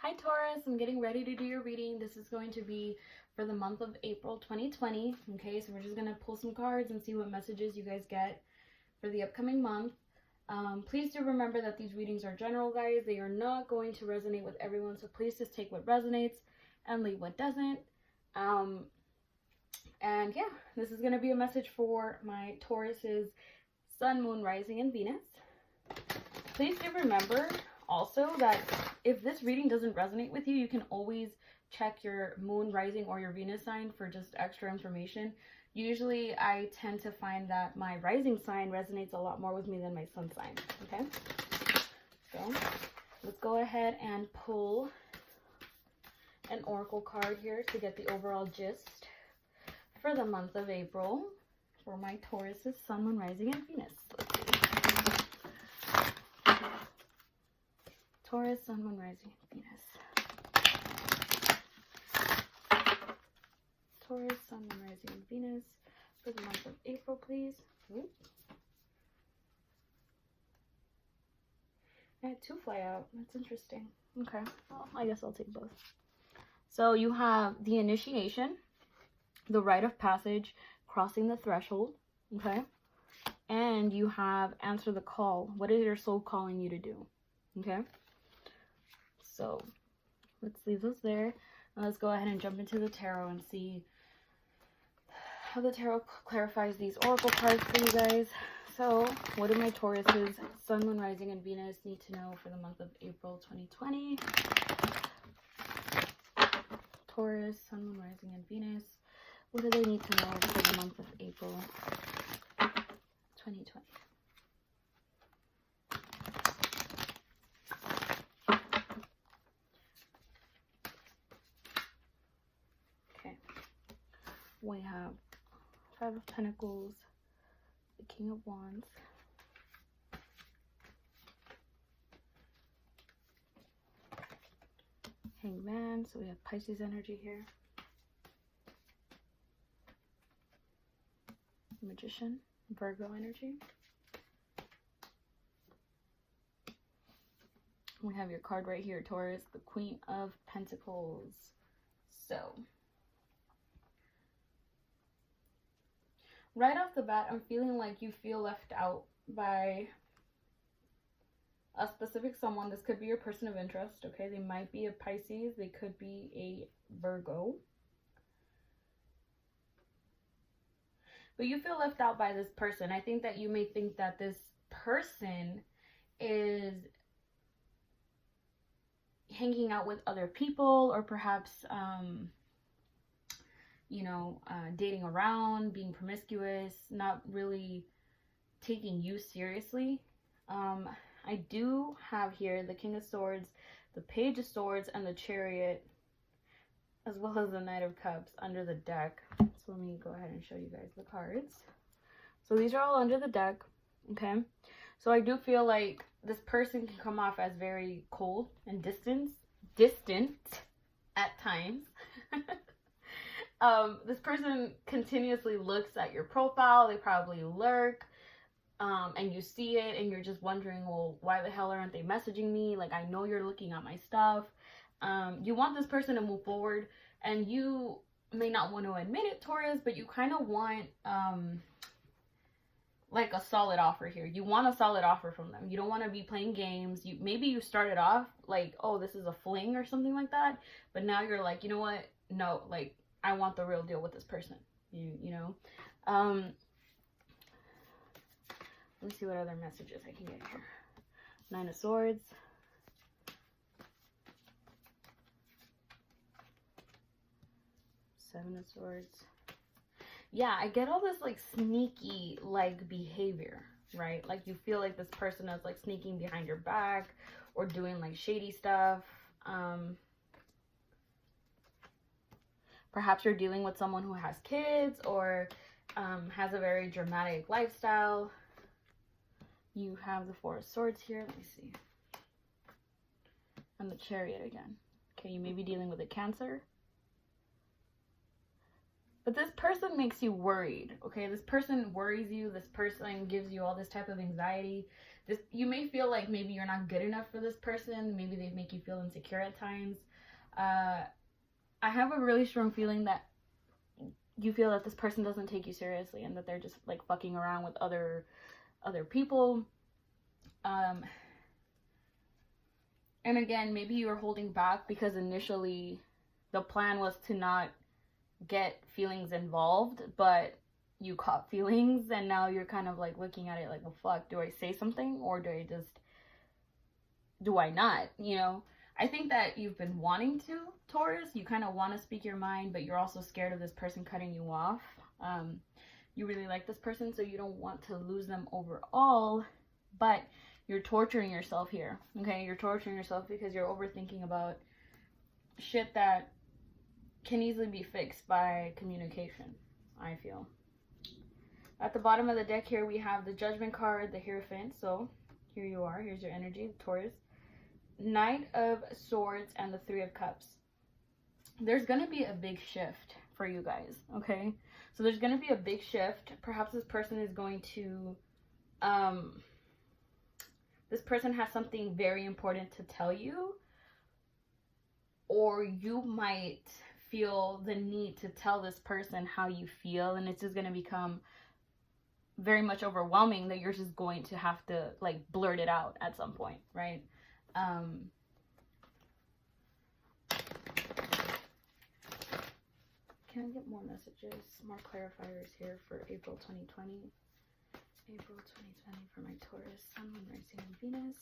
Hi Taurus, I'm getting ready to do your reading. This is going to be for the month of April 2020. Okay, so we're just going to pull some cards and see what messages you guys get for the upcoming month. Please do remember that these readings are general, guys. They are not going to resonate with everyone, so please just take what resonates and leave what doesn't. And yeah, this is going to be a message for my Taurus's Sun, Moon, Rising, and Venus. Please do remember also that if this reading doesn't resonate with you, you can always check your Moon, Rising, or your Venus sign for just extra information. Usually I tend to find that my rising sign resonates a lot more with me than my sun sign. Okay, so let's go ahead and pull an oracle card here to get the overall gist for the month of April for my Taurus's Sun, Moon, Rising, and Venus. Let's see. Taurus, Sun, Moon, Rising, and Venus. Taurus, Sun, Moon, Rising, and Venus for the month of April, please. Ooh. I had two fly out. That's interesting. Okay, well, I guess I'll take both. So you have the initiation, the rite of passage, crossing the threshold, okay? And you have answer the call. What is your soul calling you to do, okay? So let's leave those there. And let's go ahead and jump into the tarot and see how the tarot clarifies these oracle cards for you guys. So what do my Taurus's Sun, Moon, Rising, and Venus need to know for the month of April 2020? Taurus, Sun, Moon, Rising, and Venus. What do they need to know for the month of April 2020? Okay. We have Five of Pentacles, the King of Wands, Hangman, so we have Pisces energy here, Magician, Virgo energy. We have your card right here, Taurus, the Queen of Pentacles. So right off the bat, I'm feeling like you feel left out by a specific someone. This could be your person of interest, okay? They might be a Pisces. They could be a Virgo. But you feel left out by this person. I think that you may think that this person is hanging out with other people, or perhaps dating around, being promiscuous, not really taking you seriously. I do have here the King of Swords, the Page of Swords, and the Chariot, as well as the Knight of Cups under the deck. So let me go ahead and show you guys the cards. So these are all under the deck, okay? So I do feel like this person can come off as very cold and distant at times. This person continuously looks at your profile. They probably lurk, and you see it and you're just wondering, well, why the hell aren't they messaging me? Like, I know you're looking at my stuff. You want this person to move forward, and you may not want to admit it, Taurus, but you kind of want like a solid offer here. You want a solid offer from them. You don't want to be playing games. Maybe you started off like, oh, this is a fling or something like that, but now you're like, you know what, no, like, I want the real deal with this person. You know. Let me see what other messages I can get here. Nine of Swords, Seven of Swords. Yeah, I get all this like sneaky like behavior, right? Like you feel like this person is like sneaking behind your back or doing like shady stuff. Perhaps you're dealing with someone who has kids or has a very dramatic lifestyle. You have the Four of Swords here. Let me see. And the Chariot again. Okay, you may be dealing with a Cancer. But this person makes you worried, okay? This person worries you. This person gives you all this type of anxiety. You may feel like maybe you're not good enough for this person. Maybe they make you feel insecure at times. I have a really strong feeling that you feel that this person doesn't take you seriously and that they're just like fucking around with other people. And again, maybe you were holding back because initially the plan was to not get feelings involved, but you caught feelings, and now you're kind of like looking at it like, well, fuck, do I say something or do I not? You know, I think that you've been wanting to, Taurus. You kind of want to speak your mind, but you're also scared of this person cutting you off. You really like this person, so you don't want to lose them overall, but you're torturing yourself here, okay? You're torturing yourself because you're overthinking about shit that can easily be fixed by communication, I feel. At the bottom of the deck here, we have the Judgment card, the Hierophant. So here you are. Here's your energy, Taurus. Knight of Swords and the Three of Cups. There's going to be a big shift for you guys, okay? So there's going to be a big shift. Perhaps this person is going to... this person has something very important to tell you. Or you might feel the need to tell this person how you feel, and it's just going to become very much overwhelming that you're just going to have to like blurt it out at some point, right? Can I get more messages, more clarifiers here for April 2020? April 2020 for my Taurus, Sun, Moon, Rising, and Venus.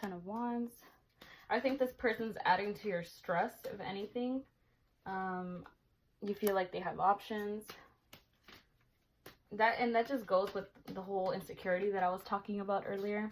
Ten of Wands. I think this person's adding to your stress, if anything. You feel like they have options. That just goes with the whole insecurity that I was talking about earlier.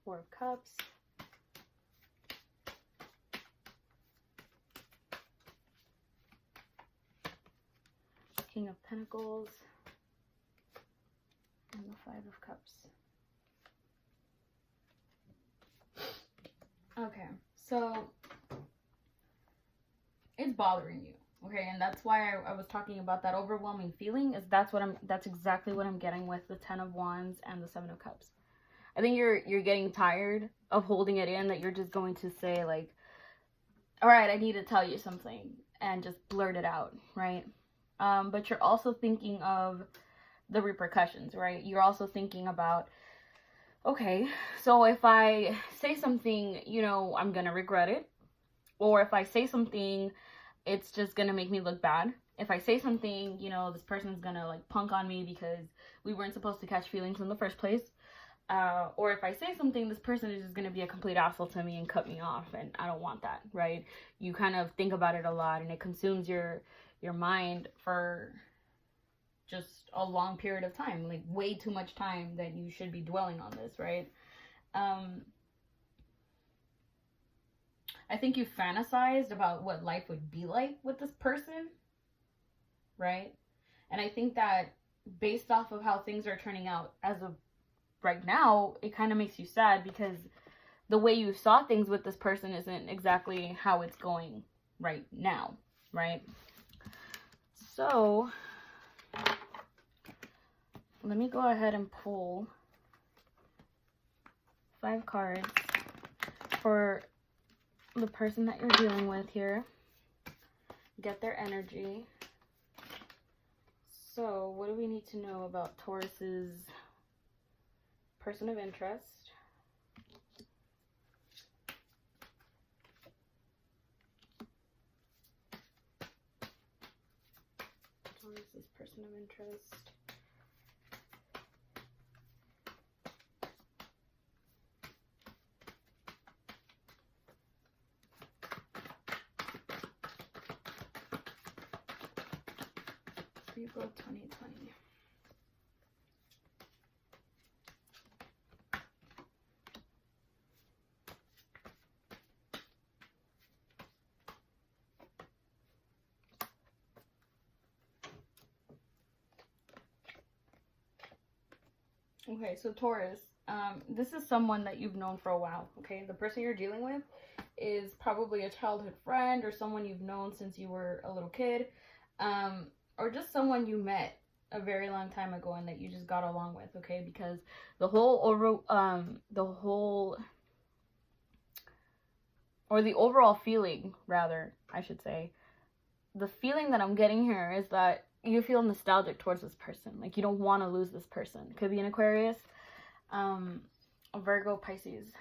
Four of Cups. King of Pentacles. And the Five of Cups. Okay, so it's bothering you, okay, and that's why I was talking about that overwhelming feeling. That's exactly what I'm getting with the Ten of Wands and the Seven of Cups. I think you're getting tired of holding it in, that you're just going to say like, all right, I need to tell you something, and just blurt it out, right? But you're also thinking of the repercussions, right? You're also thinking about, okay, so if I say something, you know, I'm gonna regret it. Or if I say something, it's just gonna make me look bad. If I say something, you know, this person's gonna like punk on me because we weren't supposed to catch feelings in the first place. Or if I say something, this person is just gonna be a complete asshole to me and cut me off, and I don't want that, right? You kind of think about it a lot, and it consumes your mind for just a long period of time, like way too much time that you should be dwelling on this, right? I think you fantasized about what life would be like with this person, right? And I think that based off of how things are turning out as of right now, it kind of makes you sad because the way you saw things with this person isn't exactly how it's going right now, right? So let me go ahead and pull 5 cards for the person that you're dealing with here. Get their energy. So what do we need to know about Taurus's person of interest? Taurus's person of interest. April 2020. Okay, so Taurus, this is someone that you've known for a while, okay? The person you're dealing with is probably a childhood friend or someone you've known since you were a little kid, or just someone you met a very long time ago and that you just got along with, okay? Because the overall feeling, rather, I should say, the feeling that I'm getting here is that you feel nostalgic towards this person. Like, you don't want to lose this person. Could be an Aquarius, a Virgo, Pisces.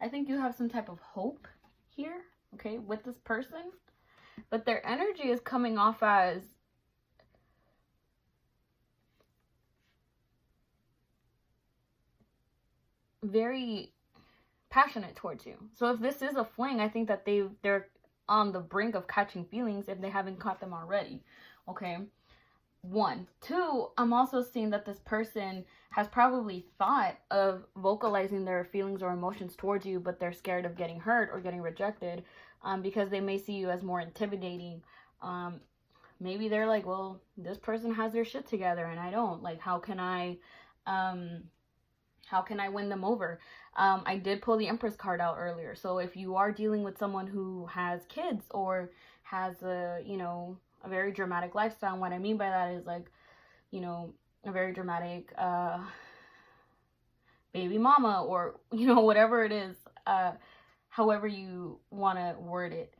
I think you have some type of hope here, okay, with this person. But their energy is coming off as very passionate towards you. So if this is a fling, I think that they're on the brink of catching feelings if they haven't caught them already. Okay. 1. 2, I'm also seeing that this person has probably thought of vocalizing their feelings or emotions towards you, but they're scared of getting hurt or getting rejected, because they may see you as more intimidating. Maybe they're like, well, this person has their shit together and I don't. Like, how can I win them over? I did pull the Empress card out earlier. So if you are dealing with someone who has kids or has a very dramatic lifestyle, and what I mean by that is, like, a very dramatic baby mama, or whatever it is, however you want to word it,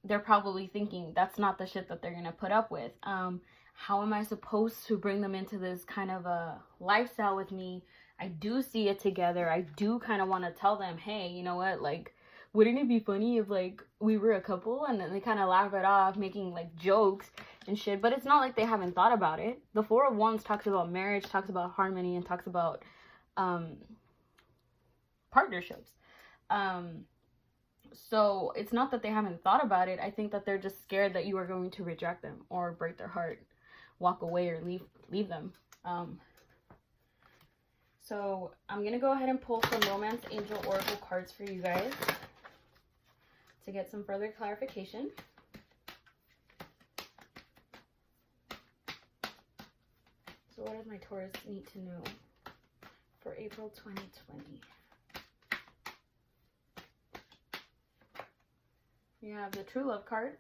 they're probably thinking that's not the shit that they're gonna put up with. How am I supposed to bring them into this kind of a lifestyle with me? I do see it together. I do kind of want to tell them, hey, you know what, like, wouldn't it be funny if, like, we were a couple? And then they kind of laugh it off, making, like, jokes and shit. But it's not like they haven't thought about it. The Four of Wands talks about marriage, talks about harmony, and talks about partnerships. So it's not that they haven't thought about it. I think that they're just scared that you are going to reject them or break their heart, walk away, or leave them. So I'm going to go ahead and pull some Romance Angel Oracle cards for you guys to get some further clarification. So what does my Taurus need to know for April 2020? You have the True Love card.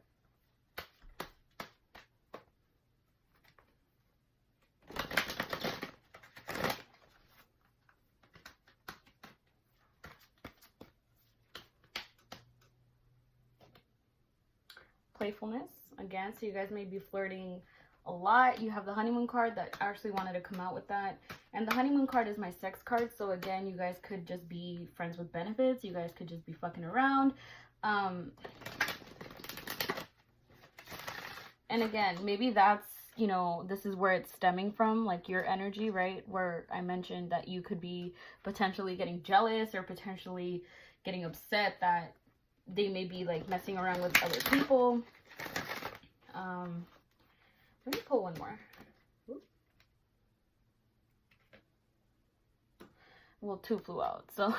Playfulness, again, so you guys may be flirting a lot. You have the Honeymoon card that actually wanted to come out with that. And the Honeymoon card is my sex card. So again, you guys could just be friends with benefits. You guys could just be fucking around. And again, maybe that's, this is where it's stemming from, like your energy, right? Where I mentioned that you could be potentially getting jealous or potentially getting upset that they may be, like, messing around with other people. Let me pull one more. Oops. Well, 2 flew out, so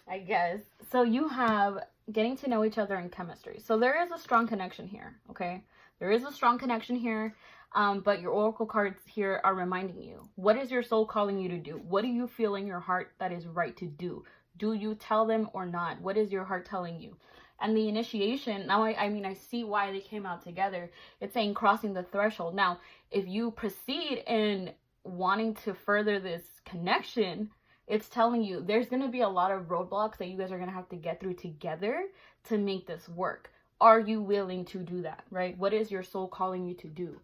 I guess. So you have getting to know each other and chemistry. So there is a strong connection here, okay? There is a strong connection here, but your oracle cards here are reminding you. What is your soul calling you to do? What do you feel in your heart that is right to do? Do you tell them or not? What is your heart telling you? And the initiation, now I mean, I see why they came out together. It's saying crossing the threshold. Now, if you proceed in wanting to further this connection, it's telling you there's going to be a lot of roadblocks that you guys are going to have to get through together to make this work. Are you willing to do that, right? What is your soul calling you to do?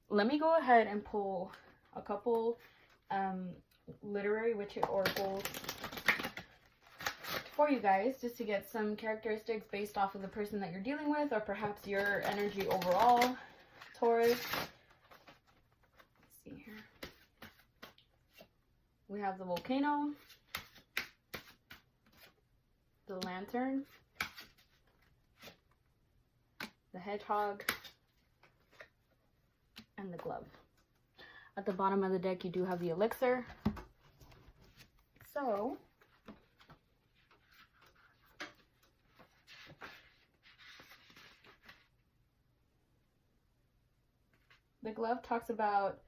Let me go ahead and pull a couple literary witch oracles for you guys, just to get some characteristics based off of the person that you're dealing with, or perhaps your energy overall, Taurus. Let's see here. We have the Volcano, the Lantern, the Hedgehog, and the Glove. At the bottom of the deck, you do have the Elixir. So The glove talks about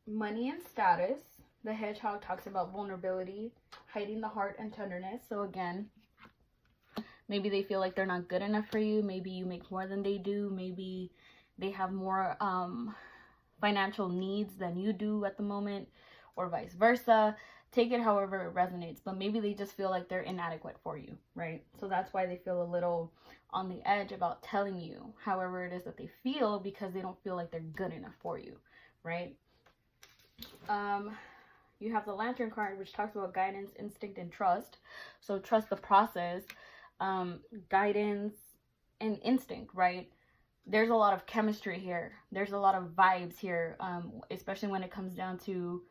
money and status. The hedgehog talks about vulnerability, hiding the heart and tenderness. So again, maybe they feel like they're not good enough for you. Maybe you make more than they do. Maybe they have more financial needs than you do at the moment, or vice versa. Take it however it resonates, but maybe they just feel like they're inadequate for you, right? So that's why they feel a little on the edge about telling you however it is that they feel, because they don't feel like they're good enough for you, right? You have the Lantern card, which talks about guidance, instinct, and trust. So trust the process, guidance, and instinct, right? There's a lot of chemistry here. There's a lot of vibes here, especially when it comes down to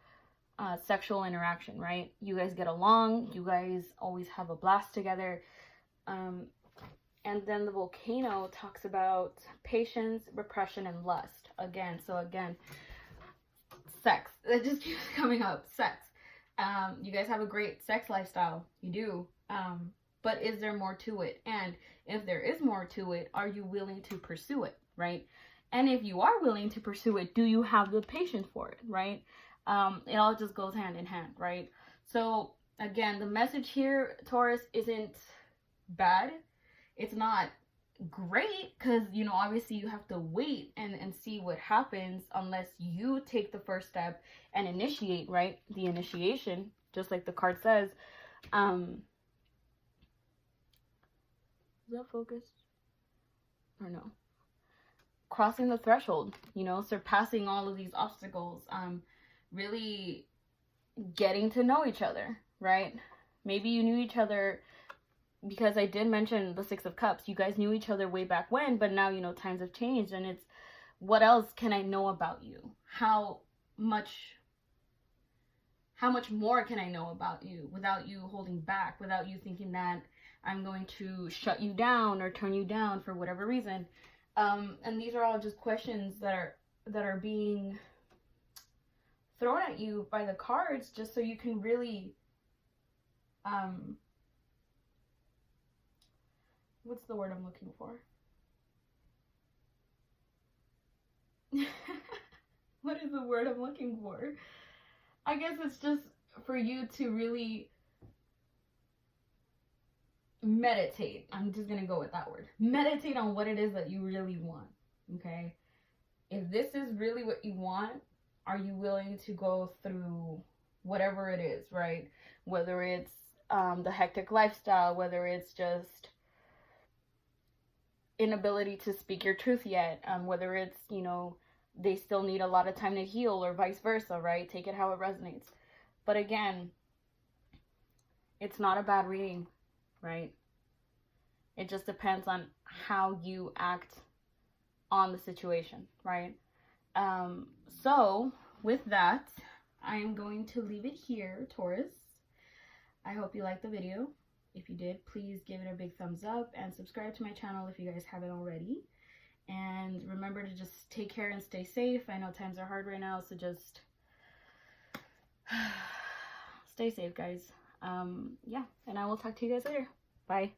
sexual interaction, right? You guys get along. You guys always have a blast together. And then the volcano talks about patience, repression, and lust. Again, sex. It just keeps coming up. Sex. You guys have a great sex lifestyle. You do. But is there more to it? And if there is more to it, are you willing to pursue it, right? And if you are willing to pursue it, do you have the patience for it, right? It all just goes hand in hand, right? So again, the message here, Taurus, isn't bad. It's not great, because, you know, obviously you have to wait and see what happens unless you take the first step and initiate, right? The initiation, just like the card says. Is that focused or no? Crossing the threshold, you know, surpassing all of these obstacles, really getting to know each other, right? Maybe you knew each other, because I did mention the Six of Cups. You guys knew each other way back when, but now, you know, times have changed, and it's, what else can I know about you? How much more can I know about you without you holding back, without you thinking that I'm going to shut you down or turn you down for whatever reason? And these are all just questions that are being thrown at you by the cards, just so you can really, what's the word I'm looking for? What is the word I'm looking for? I guess it's just for you to really meditate. I'm just gonna go with that word. Meditate on what it is that you really want, okay? If this is really what you want, are you willing to go through whatever it is, right? Whether it's the hectic lifestyle, whether it's just inability to speak your truth yet, whether it's, you know, they still need a lot of time to heal, or vice versa, right? Take it how it resonates. But again, it's not a bad reading, right? It just depends on how you act on the situation, right? So with that, I'm going to leave it here, Taurus. I hope you liked the video. If you did, please give it a big thumbs up and subscribe to my channel if you guys haven't already. And remember to just take care and stay safe. I know times are hard right now, so just stay safe, guys. Yeah, and I will talk to you guys later. Bye.